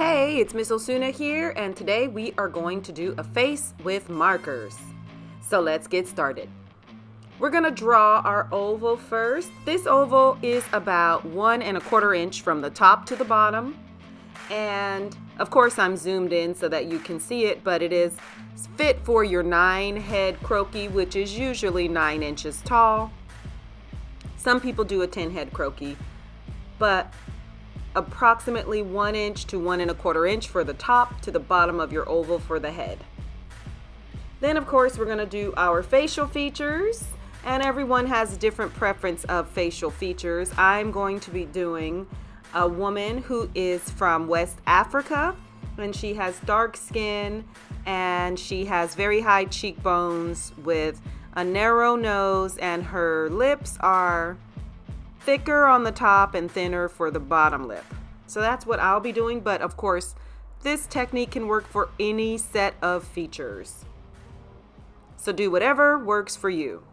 Hey, it's Miss Osuna here, and today we are going to do a face with markers. So let's get started. We're gonna draw our oval first. This oval is about 1¼ inch from the top to the bottom. And of course I'm zoomed in so that you can see it, but it is fit for your 9-head croquis, which is usually 9 inches tall. Some people do a 10-head croquis, but approximately 1 inch to 1¼ inch for the top to the bottom of your oval for the head. Then of course we're going to do our facial features, and everyone has a different preference of facial features. I'm going to be doing a woman who is from West Africa, and she has dark skin and she has very high cheekbones with a narrow nose, and her lips are thicker on the top and thinner for the bottom lip. So that's what I'll be doing, but of course this technique can work for any set of features. So do whatever works for you.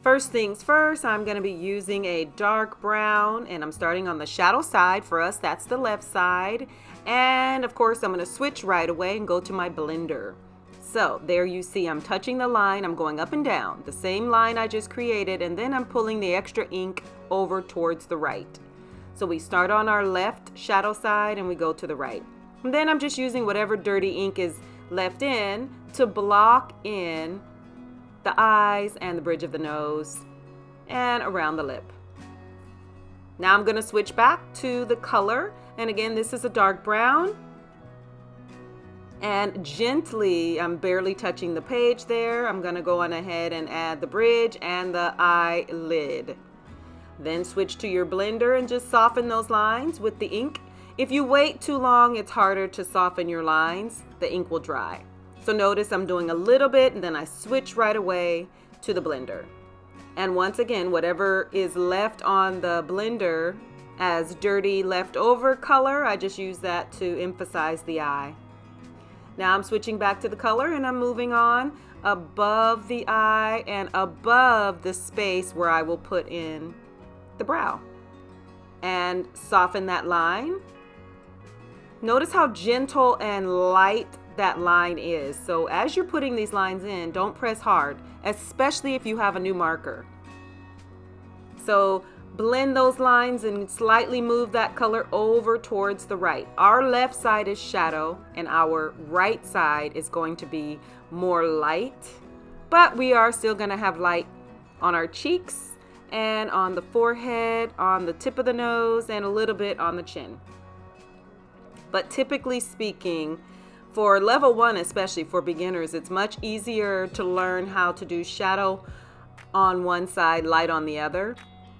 First things first, I'm going to be using a dark brown, and I'm starting on the shadow side. For us, that's the left side. And of course, I'm going to switch right away and go to my blender. So there you see I'm touching the line. I'm going up and down, the same line I just created, and then I'm pulling the extra ink over towards the right. So we start on our left shadow side and we go to the right. And then I'm just using whatever dirty ink is left in to block in the eyes and the bridge of the nose and around the lip. Now I'm going to switch back to the color, and again this is a dark brown, and gently, I'm barely touching the page there, I'm going to go on ahead and add the bridge and the eyelid. Then switch to your blender and just soften those lines with the ink. If you wait too long, it's harder to soften your lines. The ink will dry. So notice I'm doing a little bit and then I switch right away to the blender. And once again, whatever is left on the blender as dirty leftover color, I just use that to emphasize the eye. Now I'm switching back to the color and I'm moving on above the eye and above the space where I will put in the brow. And soften that line. Notice how gentle and light that line is. So as you're putting these lines in, don't press hard, especially if you have a new marker. So blend those lines and slightly move that color over towards the right. Our left side is shadow and our right side is going to be more light, but we are still going to have light on our cheeks and on the forehead, on the tip of the nose, and a little bit on the chin. But typically speaking, for level 1, especially for beginners, it's much easier to learn how to do shadow on one side, light on the other.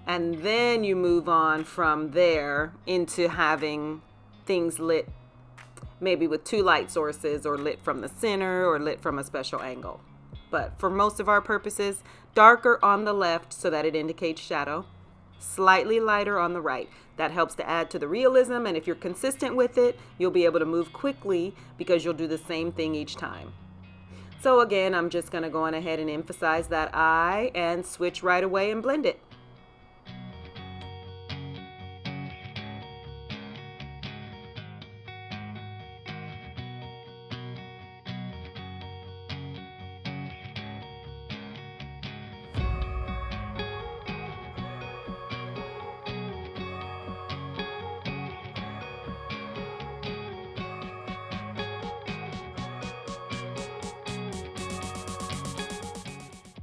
And then you move on from there into having things lit maybe with 2 light sources, or lit from the center, or lit from a special angle. But for most of our purposes, darker on the left so that it indicates shadow, slightly lighter on the right. That helps to add to the realism, and if you're consistent with it, you'll be able to move quickly because you'll do the same thing each time. So again, I'm just going to go on ahead and emphasize that eye and switch right away and blend it.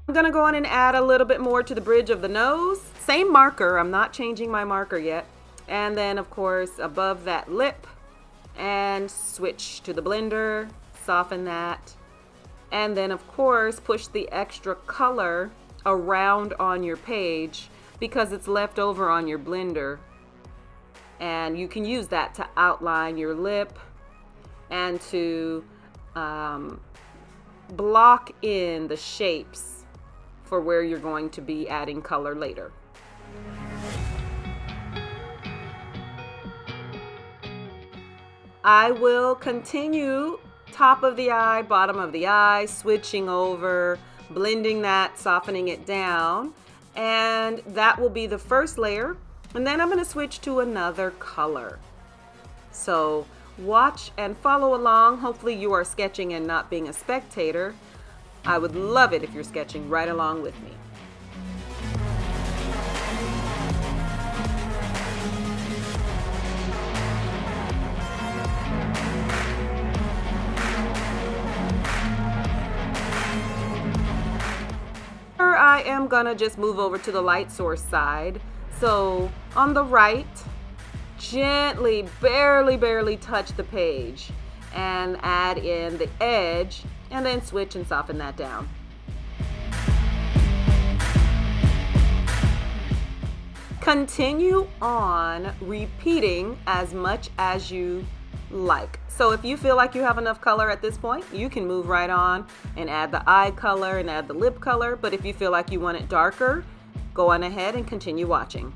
I'm gonna go on and add a little bit more to the bridge of the nose. Same marker, I'm not changing my marker yet. And then of course above that lip, and switch to the blender, soften that. And then of course push the extra color around on your page because it's left over on your blender. And you can use that to outline your lip and to block in the shapes for where you're going to be adding color later. I will continue top of the eye, bottom of the eye, switching over, blending that, softening it down, and that will be the first layer. And then I'm going to switch to another color. So watch and follow along. Hopefully you are sketching and not being a spectator. I would love it if you're sketching right along with me. I am gonna just move over to the light source side. So on the right, gently, barely touch the page and add in the edge, and then switch and soften that down. Continue on repeating as much as you like. So if you feel like you have enough color at this point, you can move right on and add the eye color and add the lip color. But if you feel like you want it darker, go on ahead and continue watching.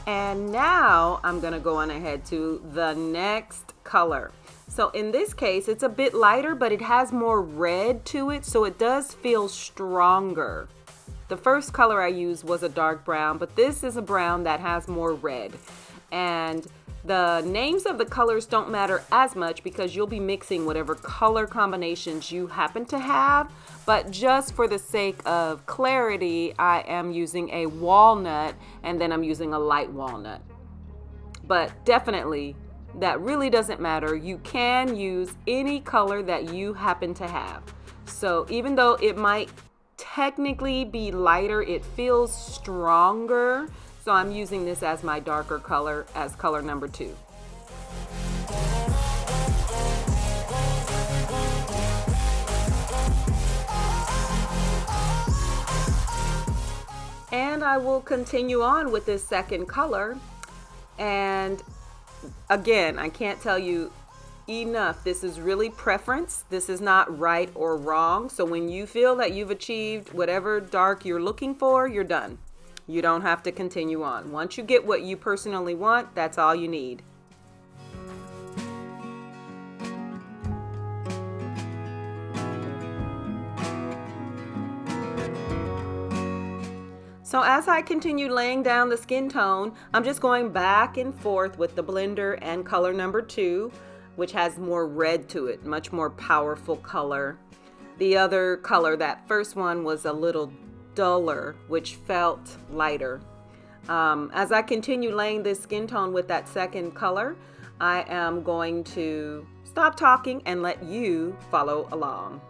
And now I'm gonna go on ahead to the next color. So in this case, it's a bit lighter, but it has more red to it, so it does feel stronger. The first color I used was a dark brown, but this is a brown that has more red. And the names of the colors don't matter as much because you'll be mixing whatever color combinations you happen to have. But just for the sake of clarity, I am using a walnut and then I'm using a light walnut. But definitely, that really doesn't matter. You can use any color that you happen to have. So even though it might technically be lighter, it feels stronger. So I'm using this as my darker color, as color number 2. And I will continue on with this second color. And again, I can't tell you enough. This is really preference. This is not right or wrong. So when you feel that you've achieved whatever dark you're looking for, you're done. You don't have to continue on. Once you get what you personally want, that's all you need. So as I continue laying down the skin tone, I'm just going back and forth with the blender and color number 2, which has more red to it, much more powerful color. The other color, that first one, was a little duller, which felt lighter. As I continue laying this skin tone with that second color, I am going to stop talking and let you follow along.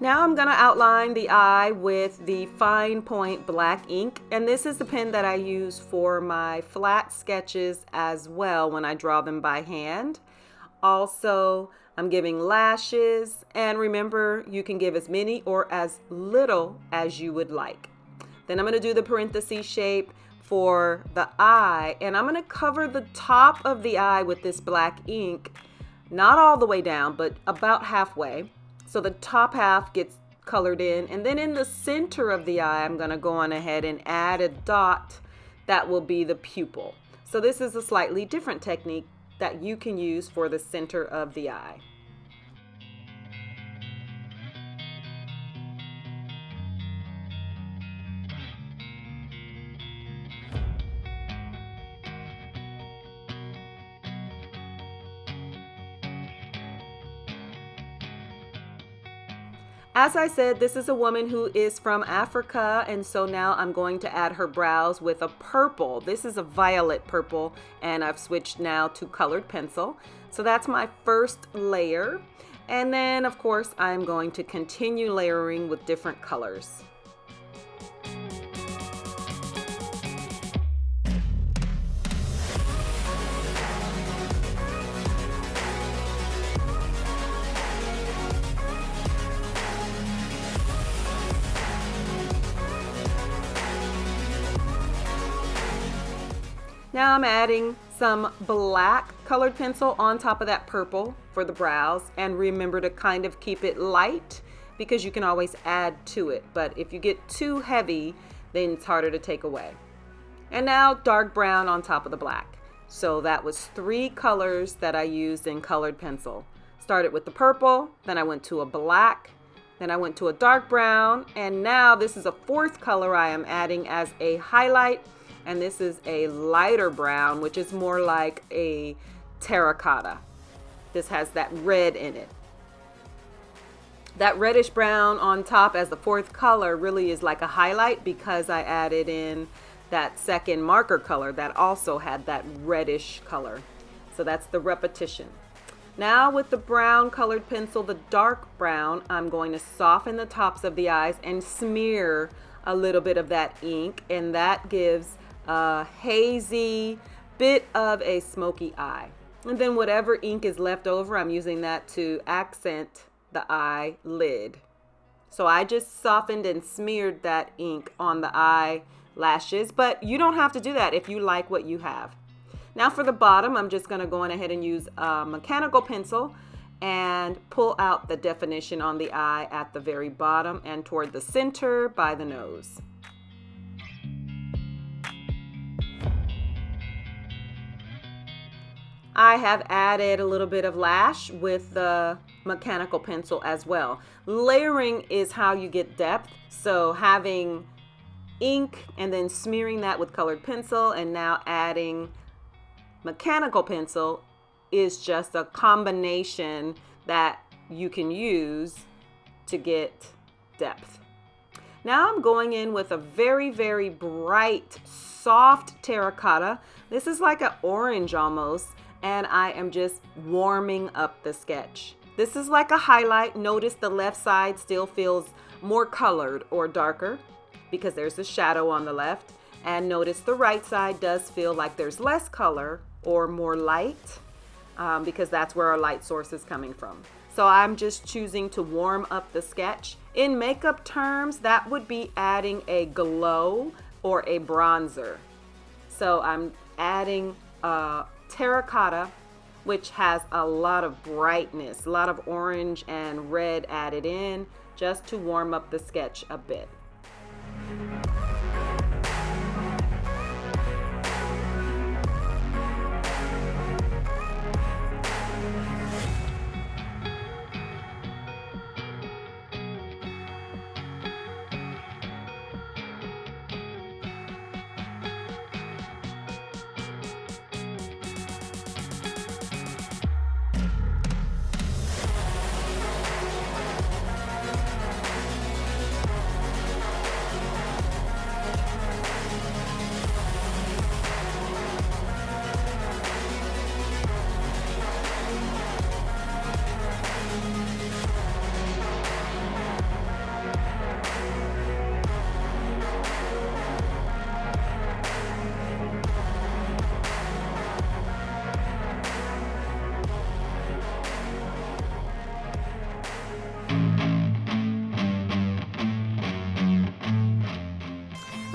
Now I'm going to outline the eye with the fine point black ink, and this is the pen that I use for my flat sketches as well when I draw them by hand. Also, I'm giving lashes, and remember, you can give as many or as little as you would like. Then I'm going to do the parenthesis shape for the eye, and I'm going to cover the top of the eye with this black ink, not all the way down, but about halfway. So the top half gets colored in, and then in the center of the eye, I'm going to go on ahead and add a dot that will be the pupil. So this is a slightly different technique that you can use for the center of the eye. As I said, this is a woman who is from Africa, and so now I'm going to add her brows with a purple. This is a violet purple, and I've switched now to colored pencil. So that's my first layer. And then, of course, I'm going to continue layering with different colors. Now I'm adding some black colored pencil on top of that purple for the brows, and remember to kind of keep it light because you can always add to it, but if you get too heavy, then it's harder to take away. And now dark brown on top of the black. So that was 3 colors that I used in colored pencil. Started with the purple, then I went to a black, Then I went to a dark brown, and now this is a fourth color I am adding as a highlight, and this is a lighter brown, which is more like a terracotta. This has that red in it. That reddish brown on top as the fourth color really is like a highlight because I added in that second marker color that also had that reddish color. So that's the repetition. Now with the brown colored pencil, the dark brown, I'm going to soften the tops of the eyes and smear a little bit of that ink, and that gives a hazy bit of a smoky eye. And then whatever ink is left over, I'm using that to accent the eyelid. So I just softened and smeared that ink on the eyelashes, but you don't have to do that if you like what you have. Now for the bottom, I'm just going to go on ahead and use a mechanical pencil and pull out the definition on the eye at the very bottom and toward the center by the nose. I have added a little bit of lash with the mechanical pencil as well. Layering is how you get depth. So having ink and then smearing that with colored pencil and now adding mechanical pencil is just a combination that you can use to get depth. Now I'm going in with a very, very bright, soft terracotta. This is like an orange almost, and I am just warming up the sketch. This is like a highlight. Notice the left side still feels more colored or darker because there's a shadow on the left. And notice the right side does feel like there's less color or more light because that's where our light source is coming from. So I'm just choosing to warm up the sketch. In makeup terms, that would be adding a glow or a bronzer. So I'm adding a terracotta, which has a lot of brightness, a lot of orange and red added in just to warm up the sketch a bit.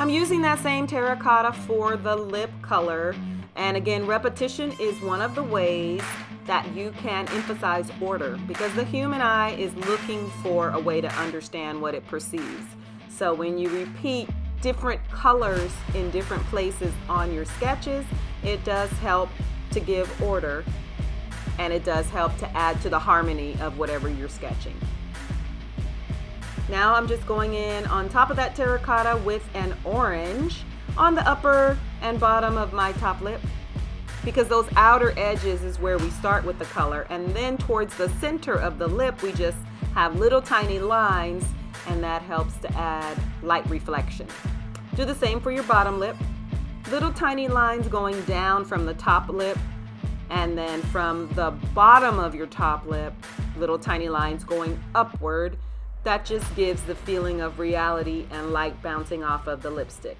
I'm using that same terracotta for the lip color. And again, repetition is one of the ways that you can emphasize order because the human eye is looking for a way to understand what it perceives. So when you repeat different colors in different places on your sketches, it does help to give order, and it does help to add to the harmony of whatever you're sketching. Now I'm just going in on top of that terracotta with an orange on the upper and bottom of my top lip, because those outer edges is where we start with the color, and then towards the center of the lip we just have little tiny lines, and that helps to add light reflection. Do the same for your bottom lip. Little tiny lines going down from the top lip, and then from the bottom of your top lip, little tiny lines going upward. That just gives the feeling of reality and light bouncing off of the lipstick.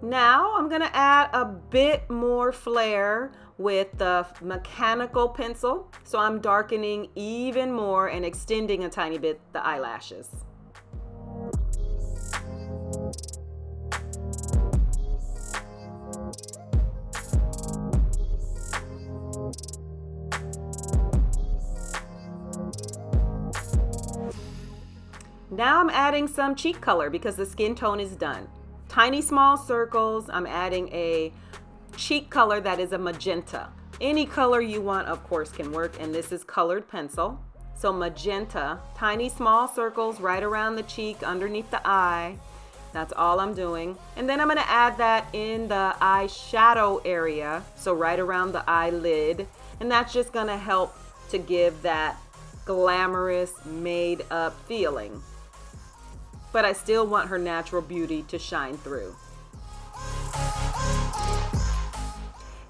Now I'm going to add a bit more flair with the mechanical pencil. So I'm darkening even more and extending a tiny bit the eyelashes. Now I'm adding some cheek color because the skin tone is done. tiny small circles. I'm adding a cheek color that is a magenta. Any color you want, of course, can work, and this is colored pencil. So magenta, tiny small circles right around the cheek, underneath the eye. That's all I'm doing. And then I'm gonna add that in the eyeshadow area, so right around the eyelid. And that's just gonna help to give that glamorous, made up feeling. But I still want her natural beauty to shine through.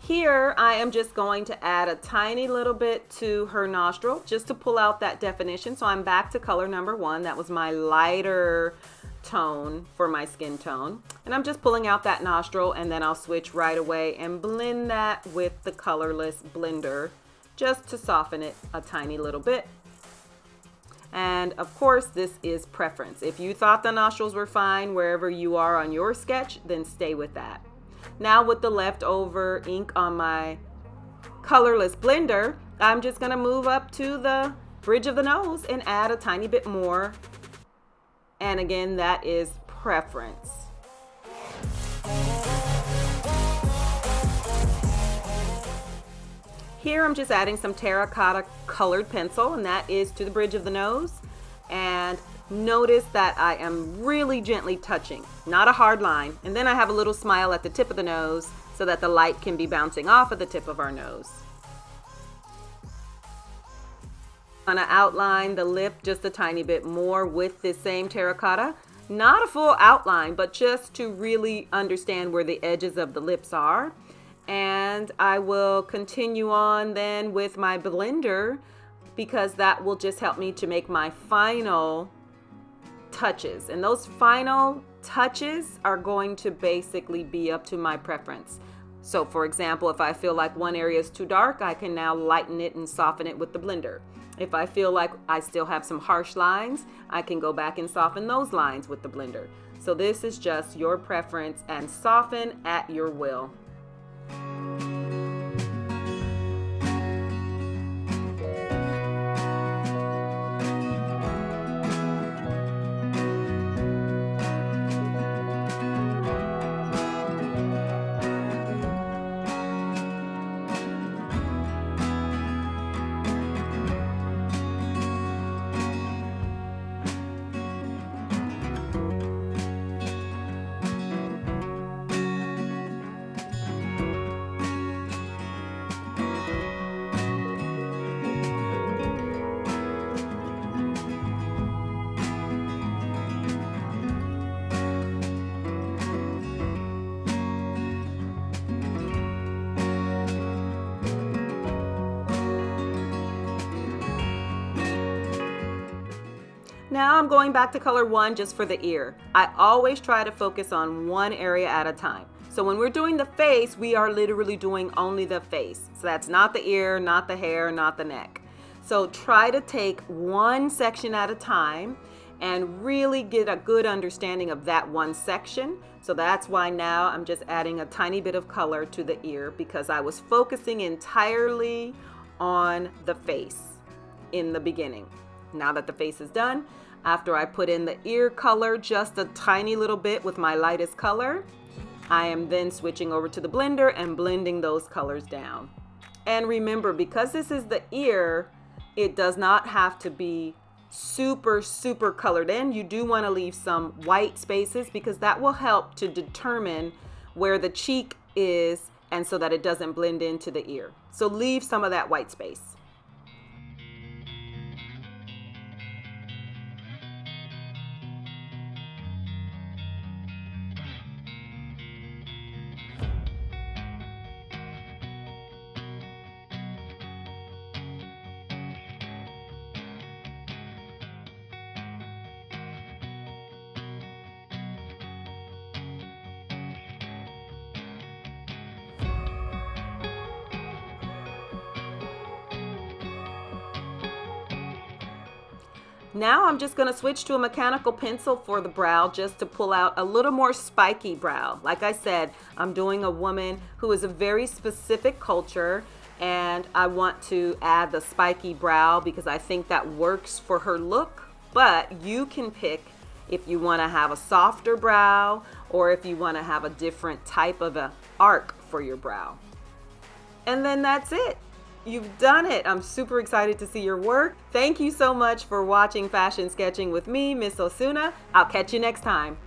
Here, I am just going to add a tiny little bit to her nostril just to pull out that definition. So I'm back to color number 1. That was my lighter tone for my skin tone. And I'm just pulling out that nostril, and then I'll switch right away and blend that with the colorless blender just to soften it a tiny little bit. And of course, this is preference. If you thought the nostrils were fine wherever you are on your sketch, then stay with that. Now with the leftover ink on my colorless blender, I'm just gonna move up to the bridge of the nose and add a tiny bit more. And again, that is preference. Here I'm just adding some terracotta colored pencil, and that is to the bridge of the nose. And notice that I am really gently touching, not a hard line. And then I have a little smile at the tip of the nose so that the light can be bouncing off of the tip of our nose. I'm gonna outline the lip just a tiny bit more with this same terracotta. Not a full outline, but just to really understand where the edges of the lips are. And I will continue on then with my blender, because that will just help me to make my final touches. And those final touches are going to basically be up to my preference. So for example, if I feel like one area is too dark, I can now lighten it and soften it with the blender. If I feel like I still have some harsh lines, I can go back and soften those lines with the blender. So this is just your preference, and soften at your will. Now I'm going back to color 1 just for the ear. I always try to focus on one area at a time. So when we're doing the face, we are literally doing only the face. So that's not the ear, not the hair, not the neck. So try to take one section at a time and really get a good understanding of that one section. So that's why now I'm just adding a tiny bit of color to the ear, because I was focusing entirely on the face in the beginning. Now that the face is done, after I put in the ear color just a tiny little bit with my lightest color, I am then switching over to the blender and blending those colors down. And remember, because this is the ear, it does not have to be super colored in. You do want to leave some white spaces, because that will help to determine where the cheek is, and so that it doesn't blend into the ear. So leave some of that white space. Now I'm just going to switch to a mechanical pencil for the brow, just to pull out a little more spiky brow. Like I said, I'm doing a woman who is a very specific culture, and I want to add the spiky brow because I think that works for her look. But you can pick, if you want to have a softer brow, or if you want to have a different type of a arc for your brow. And then that's it. You've done it. I'm super excited to see your work. Thank you so much for watching Fashion Sketching with me, Miss Osuna. I'll catch you next time.